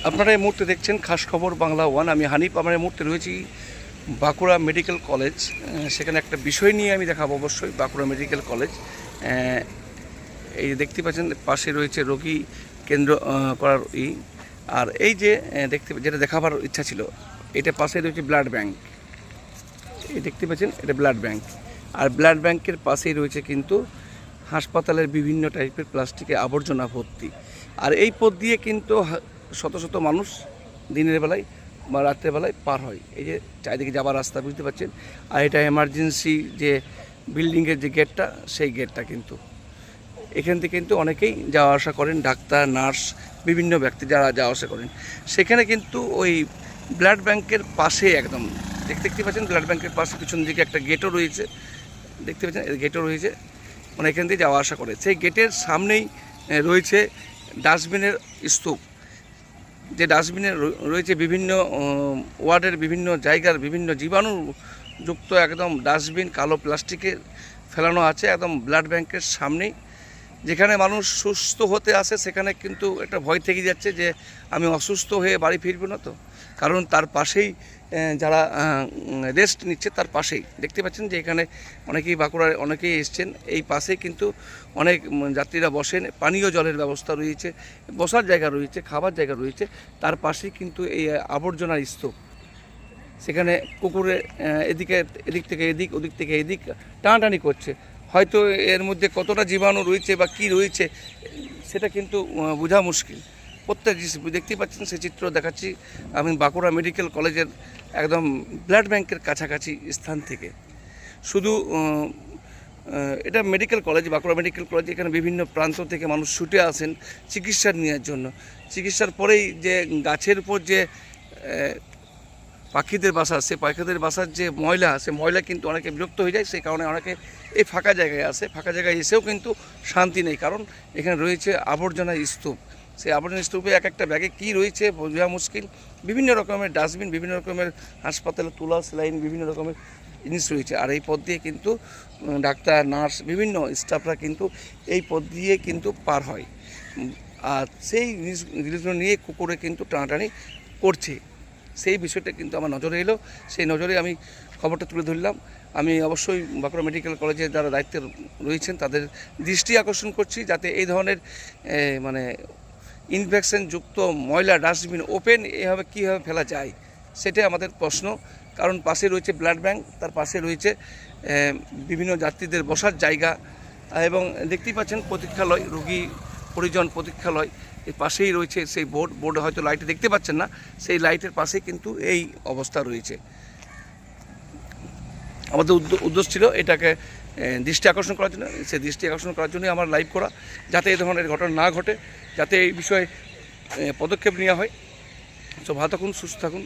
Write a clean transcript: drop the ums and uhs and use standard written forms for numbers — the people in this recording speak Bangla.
আপনারা এই মুহূর্তে দেখছেন খাস খবর বাংলা ওয়ান। আমি হানিফ। আমরা এই মুহূর্তে রয়েছি বাঁকুড়া মেডিকেল কলেজ। সেখানে একটা বিষয় নিয়ে আমি দেখাবো অবশ্যই। বাঁকুড়া মেডিকেল কলেজ, এই দেখতে পাচ্ছেন পাশে রয়েছে রোগী কেন্দ্র করার আর এই যে যেটা দেখাবার ইচ্ছা ছিল, এটা পাশে রয়েছে ব্লাড ব্যাংক। এই দেখতে পাচ্ছেন এটা ব্লাড ব্যাংক, আর ব্লাড ব্যাংকের পাশেই রয়েছে কিন্তু হাসপাতালের বিভিন্ন টাইপের প্লাস্টিকের আবর্জনা ভর্তি। আর এই পথ দিয়ে কিন্তু শত শত মানুষ দিনের বেলায় বা রাত্রের বেলায় পার হয়। এই যে চারিদিকে যাবার রাস্তা বুঝতে পারছেন। আর এটা এমার্জেন্সি যে বিল্ডিংয়ের যে গেটটা, সেই গেটটা কিন্তু এখান থেকে কিন্তু অনেকেই যাওয়া আসা করেন, ডাক্তার, নার্স, বিভিন্ন ব্যক্তি যারা যাওয়া আসা করেন। সেখানে কিন্তু ওই ব্লাড ব্যাংকের পাশে একদম দেখতে পাচ্ছেন, ব্লাড ব্যাংকের পাশে পিছন দিকে একটা গেটও রয়েছে, দেখতে পাচ্ছেন গেটও রয়েছে, মানে এখান থেকে যাওয়া আসা করে। সেই গেটের সামনেই রয়েছে ডাস্টবিনের স্তূপ। যে ডাস্টবিনে রয়েছে বিভিন্ন ওয়ার্ডের বিভিন্ন জায়গার বিভিন্ন জীবাণুযুক্ত একদম ডাস্টবিন, কালো প্লাস্টিকের ফেলানো আছে একদম ব্লাড ব্যাংকের সামনেই। যেখানে মানুষ সুস্থ হতে আসে সেখানে কিন্তু একটা ভয় থেকে যাচ্ছে যে আমি অসুস্থ হয়ে বাড়ি ফিরব না তো, কারণ তার পাশেই যারা রেস্ট নিচ্ছে তার পাশেই দেখতে পাচ্ছেন যে এখানে অনেকেই বাঁকুড়ার অনেকেই এসছেন। এই পাশেই কিন্তু অনেক যাত্রীরা বসেন, পানীয় জলের ব্যবস্থা রয়েছে, বসার জায়গা রয়েছে, খাবার জায়গা রয়েছে। তার পাশেই কিন্তু এই আবর্জনার স্তূপ। সেখানে কুকুরে এদিক থেকে এদিক, ওদিক থেকে এদিক টানাটানি করছে। হয়তো এর মধ্যে কতটা জীবাণু রয়েছে বা কী রয়েছে সেটা কিন্তু বোঝা মুশকিল। প্রত্যেক দেখতেই পাচ্ছেন, সেই চিত্র দেখাচ্ছি আমি বাঁকুড়া মেডিকেল কলেজের একদম ব্লাড ব্যাংকের কাছাকাছি স্থান থেকে। শুধু এটা medical college, Bankura medical college. এখানে বিভিন্ন প্রান্ত থেকে মানুষ ছুটে আসেন চিকিৎসা নেওয়ার জন্য। চিকিৎসার পরেই যে গাছের উপর যে পাখিদের বাসা, সে পাখিদের বাসার যে ময়লা, সে ময়লা কিন্তু অনেকে বিরক্ত হয়ে যায়। সেই কারণে অনেকে এই ফাঁকা জায়গায় আসে। ফাঁকা জায়গায় এসেও কিন্তু শান্তি নেই, কারণ এখানে রয়েছে আবর্জনা স্তূপ। সেই আবর্জনা স্তূপে এক একটা ব্যাগে কী রয়েছে বোঝা মুশকিল। বিভিন্ন রকমের ডাস্টবিন, বিভিন্ন রকমের হাসপাতালে তুলা, সেলাইন, বিভিন্ন রকমের জিনিস রয়েছে। আর এই পথ দিয়ে কিন্তু ডাক্তার, নার্স, বিভিন্ন স্টাফরা কিন্তু এই পথ দিয়ে কিন্তু পার হয়। আর সেই জিনিসগুলো নিয়ে কুকুরে কিন্তু টানাটানি করছে। সেই বিষয়টা কিন্তু আমার নজরে এলো, সেই নজরে আমি খবরটা তুলে ধরলাম। আমি অবশ্যই বাঁকুড়া মেডিকেল কলেজের যারা দায়িত্বে রয়েছেন তাদের দৃষ্টি আকর্ষণ করছি, যাতে এই ধরনের মানে ইনফেকশনযুক্ত ময়লা ডাস্টবিন ওপেন এভাবে কীভাবে ফেলা যায় সেটাই আমাদের প্রশ্ন। কারণ পাশে রয়েছে ব্লাড ব্যাংক, তার পাশে রয়েছে বিভিন্ন যাত্রীদের বসার জায়গা, এবং দেখতেই পাচ্ছেন প্রতীক্ষালয়, রোগী পরিজন প্রতীক্ষালয়। এর পাশেই রয়েছে সেই বোর্ডে হয়তো লাইটে দেখতে পাচ্ছেন না, সেই লাইটের পাশেই কিন্তু এই অবস্থা রয়েছে। আমাদের উদ্দেশ্য ছিল এটাকে দৃষ্টি আকর্ষণ করার জন্য। সেই দৃষ্টি আকর্ষণ করার জন্যই আমার লাইভ করা, যাতে এই ধরনের ঘটনা না ঘটে, যাতে এই বিষয়ে পদক্ষেপ নেওয়া হয়। সব ভালো থাকুন, সুস্থ থাকুন।